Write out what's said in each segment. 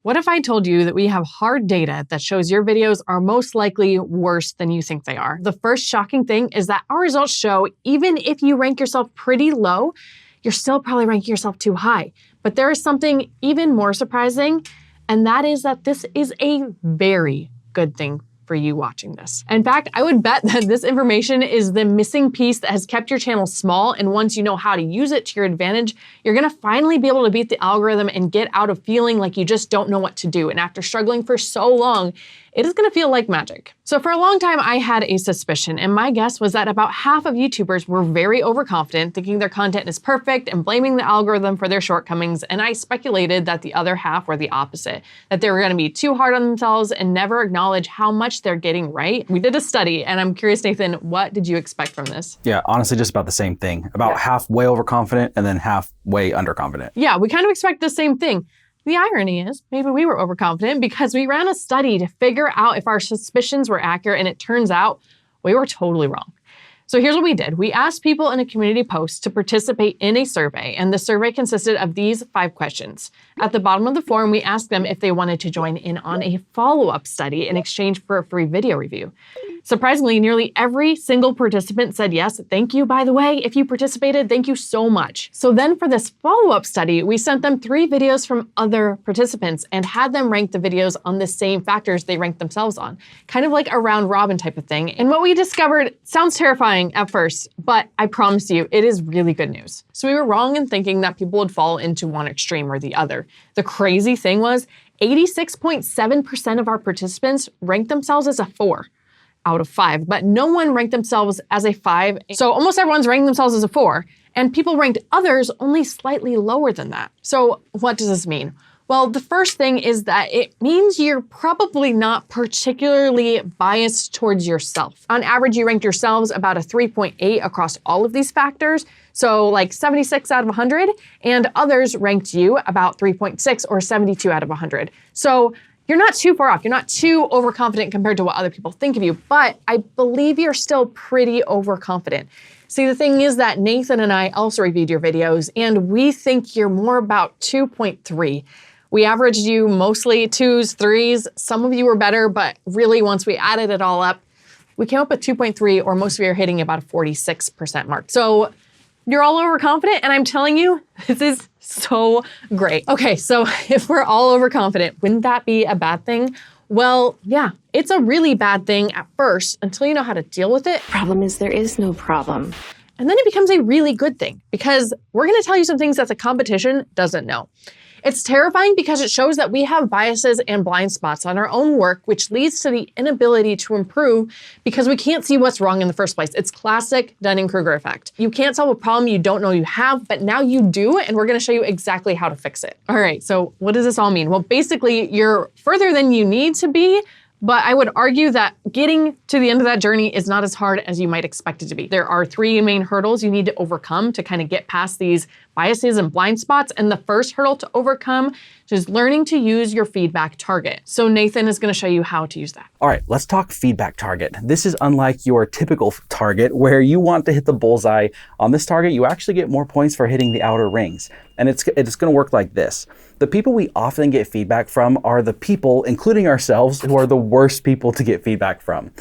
What if I told you that we have hard data that shows your videos are most likely worse than you think they are? The first shocking thing is that our results show even if you rank yourself pretty low, you're still probably ranking yourself too high. But there is something even more surprising, and that is that this is a very good thing for you watching this. In fact, I would bet that this information is the missing piece that has kept your channel small, and once you know how to use it to your advantage, you're gonna finally be able to beat the algorithm and get out of feeling like you just don't know what to do. And after struggling for so long, it is gonna feel like magic. So for a long time, I had a suspicion, and my guess was that about half of YouTubers were very overconfident, thinking their content is perfect and blaming the algorithm for their shortcomings, and I speculated that the other half were the opposite, that they were gonna be too hard on themselves and never acknowledge how much they're getting right. We did a study, and I'm curious, Nathan, what did you expect from this? Yeah, honestly, just about the same thing. About half way overconfident and then half way underconfident. Yeah, we kind of expect the same thing. The irony is, maybe we were overconfident because we ran a study to figure out if our suspicions were accurate, and it turns out we were totally wrong. So here's what we did. We asked people in a community post to participate in a survey, and the survey consisted of these 5 questions. At the bottom of the form, we asked them if they wanted to join in on a follow-up study in exchange for a free video review. Surprisingly, nearly every single participant said yes. Thank you, by the way. If you participated, thank you so much. So then for this follow-up study, we sent them 3 videos from other participants and had them rank the videos on the same factors they ranked themselves on, kind of like a round robin type of thing. And what we discovered sounds terrifying at first, but I promise you, it is really good news. So we were wrong in thinking that people would fall into one extreme or the other. The crazy thing was 86.7% of our participants ranked themselves as a 4. Out of 5, but no one ranked themselves as a 5. So almost everyone's ranking themselves as a 4, and people ranked others only slightly lower than that. So what does this mean? Well, the first thing is that it means you're probably not particularly biased towards yourself. On average, you ranked yourselves about a 3.8 across all of these factors, so like 76 out of 100, and others ranked you about 3.6 or 72 out of 100. So you're not too far off. You're not too overconfident compared to what other people think of you, but I believe you're still pretty overconfident. See, the thing is that Nathan and I also reviewed your videos, and we think you're more about 2.3. We averaged you mostly 2s, 3s. Some of you were better, but really once we added it all up, we came up with 2.3, or most of you are hitting about a 46% mark. So you're all overconfident, and I'm telling you, this is so great. Okay, so if we're all overconfident, wouldn't that be a bad thing? Well, yeah, it's a really bad thing at first until you know how to deal with it. Problem is there is no problem. And then it becomes a really good thing because we're gonna tell you some things that the competition doesn't know. It's terrifying because it shows that we have biases and blind spots on our own work, which leads to the inability to improve because we can't see what's wrong in the first place. It's classic Dunning-Kruger effect. You can't solve a problem you don't know you have, but now you do, and we're gonna show you exactly how to fix it. All right, so what does this all mean? Well, basically, you're further than you need to be, but I would argue that getting to the end of that journey is not as hard as you might expect it to be. There are 3 main hurdles you need to overcome to kind of get past these biases and blind spots. And the first hurdle to overcome is learning to use your feedback target. So Nathan is going to show you how to use that. All right, let's talk feedback target. This is unlike your typical target where you want to hit the bullseye. On this target, you actually get more points for hitting the outer rings. And it's going to work like this. The people we often get feedback from are the people, including ourselves, who are the worst people to get feedback from.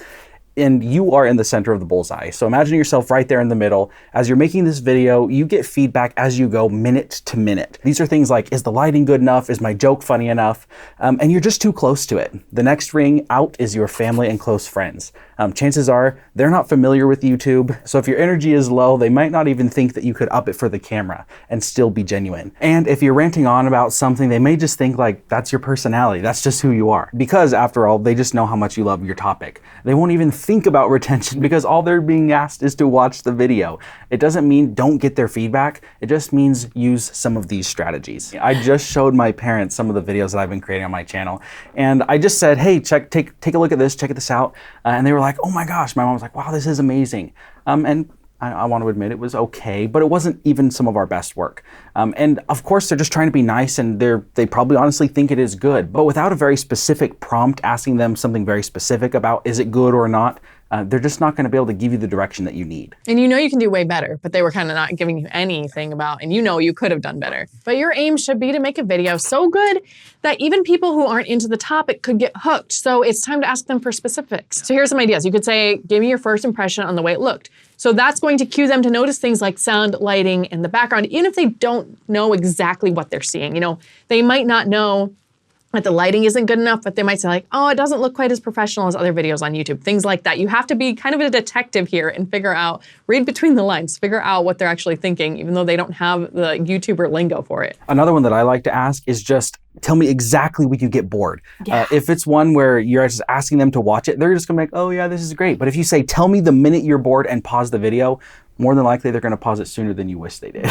And you are in the center of the bullseye. So imagine yourself right there in the middle. As you're making this video, you get feedback as you go minute to minute. These are things like, is the lighting good enough? Is my joke funny enough? And you're just too close to it. The next ring out is your family and close friends. Chances are they're not familiar with YouTube. So if your energy is low, they might not even think that you could up it for the camera and still be genuine. And if you're ranting on about something, they may just think like, that's your personality. That's just who you are. Because after all, they just know how much you love your topic. They won't even think about retention because all they're being asked is to watch the video. It doesn't mean don't get their feedback. It just means use some of these strategies. I just showed my parents some of the videos that I've been creating on my channel. And I just said, hey, take a look at this, check this out. And they were like, oh my gosh. My mom was like, wow, this is amazing. And I want to admit it was okay, but it wasn't even some of our best work. And of course, they're just trying to be nice and they probably honestly think it is good, but without a very specific prompt asking them something very specific about is it good or not, they're just not going to be able to give you the direction that you need. And you know you can do way better, but they were kind of not giving you anything about, and you know you could have done better. But your aim should be to make a video so good that even people who aren't into the topic could get hooked. So it's time to ask them for specifics. So here's some ideas. You could say, give me your first impression on the way it looked. So that's going to cue them to notice things like sound, lighting, and the background, even if they don't know exactly what they're seeing. You know, they might not know that the lighting isn't good enough, but they might say like, oh, it doesn't look quite as professional as other videos on YouTube, things like that. You have to be kind of a detective here and figure out, read between the lines, figure out what they're actually thinking, even though they don't have the YouTuber lingo for it. Another one that I like to ask is just, tell me exactly when you get bored. Yeah. If it's one where you're just asking them to watch it, they're just gonna be like, oh yeah, this is great. But if you say, tell me the minute you're bored and pause the video, more than likely they're gonna pause it sooner than you wish they did.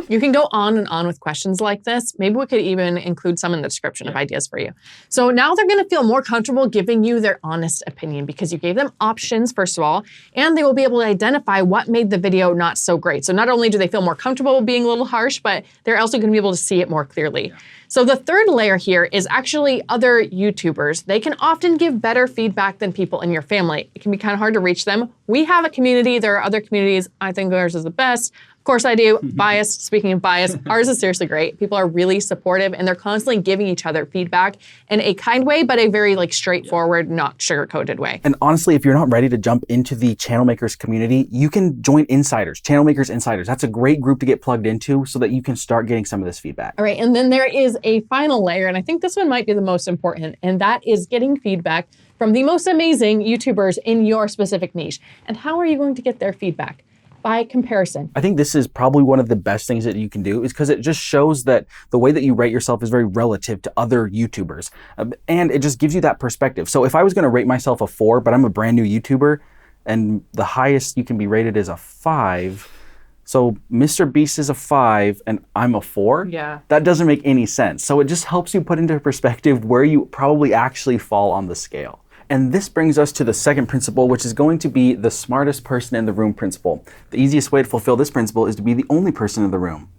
You can go on and on with questions like this. Maybe we could even include some in the description of ideas for you. So now they're gonna feel more comfortable giving you their honest opinion because you gave them options, first of all, and they will be able to identify what made the video not so great. So not only do they feel more comfortable being a little harsh, but they're also gonna be able to see it more clearly. So the third layer here is actually other YouTubers. They can often give better feedback than people in your family. It can be kind of hard to reach them. We have a community, there are other communities. I think ours is the best. Of course I do. Biased, speaking of bias, ours is seriously great. People are really supportive and they're constantly giving each other feedback in a kind way, but a very like straightforward, not sugar-coated way. And honestly, if you're not ready to jump into the Channel Makers community, you can join Insiders, Channel Makers Insiders. That's a great group to get plugged into so that you can start getting some of this feedback. All right, and then there is a final layer, and I think this one might be the most important, and that is getting feedback from the most amazing YouTubers in your specific niche. And how are you going to get their feedback? By comparison. I think this is probably one of the best things that you can do is because it just shows that the way that you rate yourself is very relative to other YouTubers. And it just gives you that perspective. So if I was going to rate myself a 4, but I'm a brand new YouTuber and the highest you can be rated is a 5, so Mr. Beast is a 5 and I'm a 4? Yeah. That doesn't make any sense. So it just helps you put into perspective where you probably actually fall on the scale. And this brings us to the second principle, which is going to be the smartest person in the room principle. The easiest way to fulfill this principle is to be the only person in the room.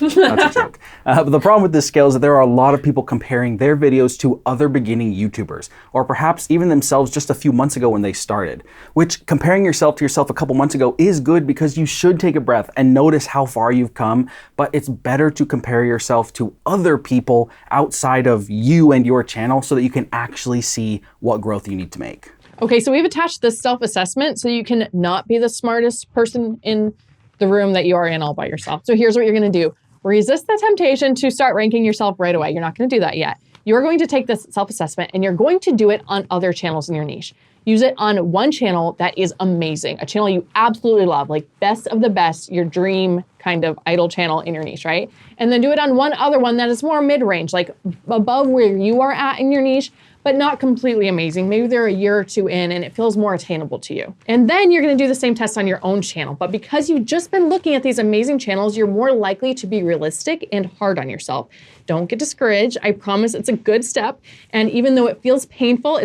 That's a joke. But the problem with this scale is that there are a lot of people comparing their videos to other beginning YouTubers, or perhaps even themselves just a few months ago when they started. Which, comparing yourself to yourself a couple months ago is good because you should take a breath and notice how far you've come, but it's better to compare yourself to other people outside of you and your channel so that you can actually see what growth you need to make. Okay, so we've attached this self-assessment so you can not be the smartest person in the room that you are in all by yourself. So here's what you're gonna do. Resist the temptation to start ranking yourself right away. You're not gonna do that yet. You're going to take this self-assessment and you're going to do it on other channels in your niche. Use it on one channel that is amazing, a channel you absolutely love, like best of the best, your dream kind of idol channel in your niche, right? And then do it on one other one that is more mid-range, like above where you are at in your niche, but not completely amazing. Maybe they're a year or two in and it feels more attainable to you. And then you're gonna do the same test on your own channel. But because you've just been looking at these amazing channels, you're more likely to be realistic and hard on yourself. Don't get discouraged. I promise it's a good step. And even though it feels painful,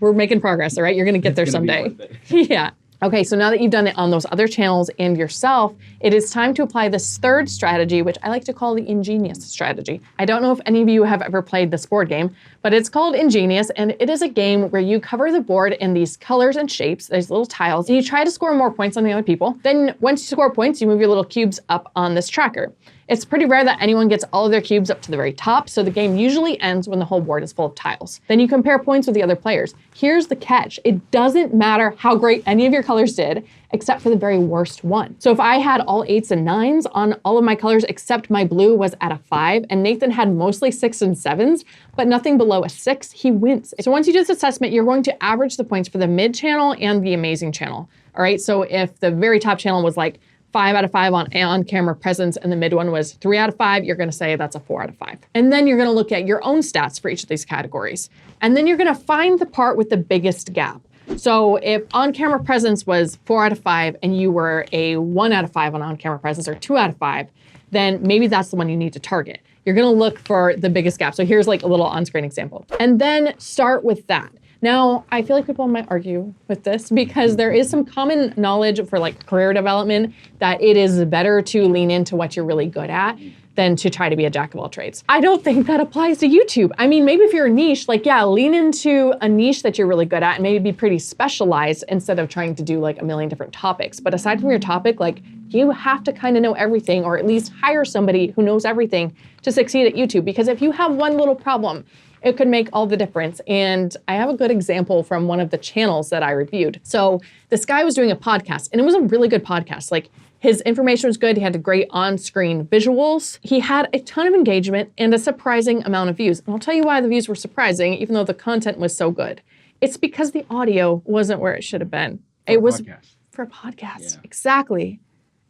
we're making progress, all right? You're gonna get there someday. Yeah. Okay, so now that you've done it on those other channels and yourself, it is time to apply this third strategy, which I like to call the Ingenious strategy. I don't know if any of you have ever played this board game, but it's called Ingenious, and it is a game where you cover the board in these colors and shapes, these little tiles, and you try to score more points than the other people. Then once you score points, you move your little cubes up on this tracker. It's pretty rare that anyone gets all of their cubes up to the very top, so the game usually ends when the whole board is full of tiles. Then you compare points with the other players. Here's the catch. It doesn't matter how great any of your colors did, except for the very worst one. So if I had all 8s and 9s on all of my colors except my blue was at a 5, and Nathan had mostly 6s and 7s, but nothing below a 6, he wins. So once you do this assessment, you're going to average the points for the mid channel and the amazing channel. All right, so if the very top channel was like 5 out of 5 on camera presence and the mid one was 3 out of 5, you're gonna say that's a 4 out of 5. And then you're gonna look at your own stats for each of these categories. And then you're gonna find the part with the biggest gap. So if on-camera presence was 4 out of 5 and you were a 1 out of 5 on-camera presence or 2 out of 5, then maybe that's the one you need to target. You're gonna look for the biggest gap. So here's like a little on-screen example. And then start with that. Now, I feel like people might argue with this because there is some common knowledge for like career development that it is better to lean into what you're really good at than to try to be a jack of all trades. I don't think that applies to YouTube. I mean, maybe if you're a niche, like, yeah, lean into a niche that you're really good at and maybe be pretty specialized instead of trying to do like a million different topics. But aside from your topic, like, you have to kind of know everything, or at least hire somebody who knows everything to succeed at YouTube. Because if you have one little problem, it could make all the difference. And I have a good example from one of the channels that I reviewed. So this guy was doing a podcast, and it was a really good podcast. Like, his information was good. He had great on-screen visuals. He had a ton of engagement and a surprising amount of views. And I'll tell you why the views were surprising, even though the content was so good. It's because the audio wasn't where it should have been. It was for a podcast. Yeah. Exactly.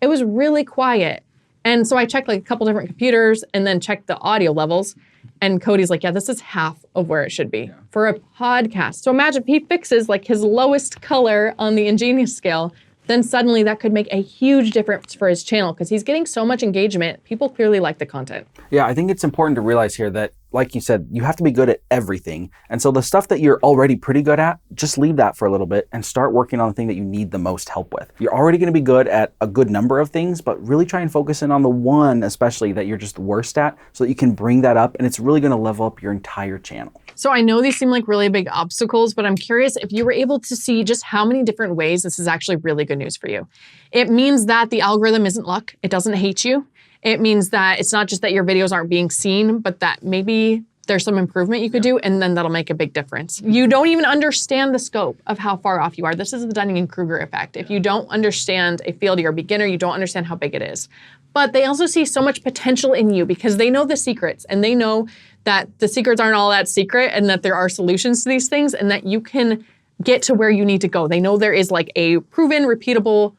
It was really quiet. And so I checked like a couple different computers and then checked the audio levels. And Cody's like, yeah, this is half of where it should be for a podcast. So imagine if he fixes like his lowest color on the Ingenious scale, then suddenly that could make a huge difference for his channel because he's getting so much engagement. People clearly like the content. Yeah, I think it's important to realize here that, like you said, you have to be good at everything. And so the stuff that you're already pretty good at, just leave that for a little bit and start working on the thing that you need the most help with. You're already going to be good at a good number of things, but really try and focus in on the one especially that you're just the worst at so that you can bring that up, and it's really going to level up your entire channel. So I know these seem like really big obstacles, but I'm curious if you were able to see just how many different ways this is actually really good news for you. It means that the algorithm isn't luck. It doesn't hate you. It means that it's not just that your videos aren't being seen, but that maybe there's some improvement you could do, and then that'll make a big difference. You don't even understand the scope of how far off you are. This is the Dunning-Kruger effect. If you don't understand a field, you're a beginner, you don't understand how big it is. But they also see so much potential in you because they know the secrets, and they know that the secrets aren't all that secret and that there are solutions to these things and that you can get to where you need to go. They know there is like a proven, repeatable,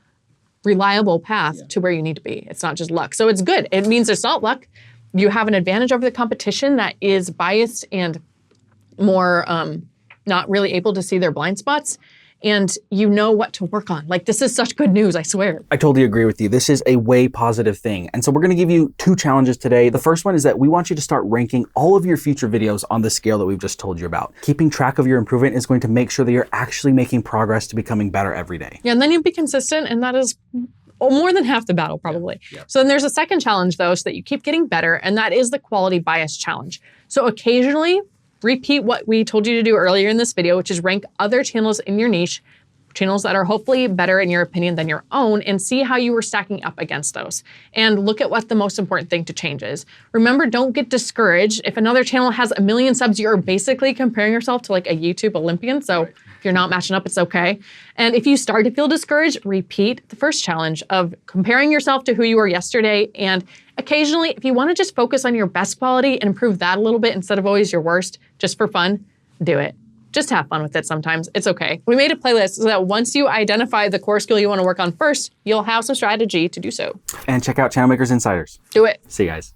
reliable path to where you need to be. It's not just luck. So it's good. It means it's not luck. You have an advantage over the competition that is biased and more not really able to see their blind spots. And you know what to work on. Like, this is such good news, I swear. I totally agree with you. This is a way positive thing. And so we're going to give you 2 challenges today. The first one is that we want you to start ranking all of your future videos on the scale that we've just told you about. Keeping track of your improvement is going to make sure that you're actually making progress to becoming better every day. Yeah, and then you'll be consistent, and that is more than half the battle, probably. Yeah. So then there's a second challenge, though, so that you keep getting better, and that is the quality bias challenge. So occasionally, repeat what we told you to do earlier in this video, which is rank other channels in your niche, channels that are hopefully better in your opinion than your own, and see how you were stacking up against those. And look at what the most important thing to change is. Remember, don't get discouraged. If another channel has 1 million subs, you're basically comparing yourself to like a YouTube Olympian. So if you're not matching up, it's okay. And if you start to feel discouraged, repeat the first challenge of comparing yourself to who you were yesterday. And occasionally, if you want to just focus on your best quality and improve that a little bit instead of always your worst, just for fun, do it. Just have fun with it sometimes. It's okay. We made a playlist so that once you identify the core skill you want to work on first, you'll have some strategy to do so. And check out Channel Makers Insiders. Do it. See you guys.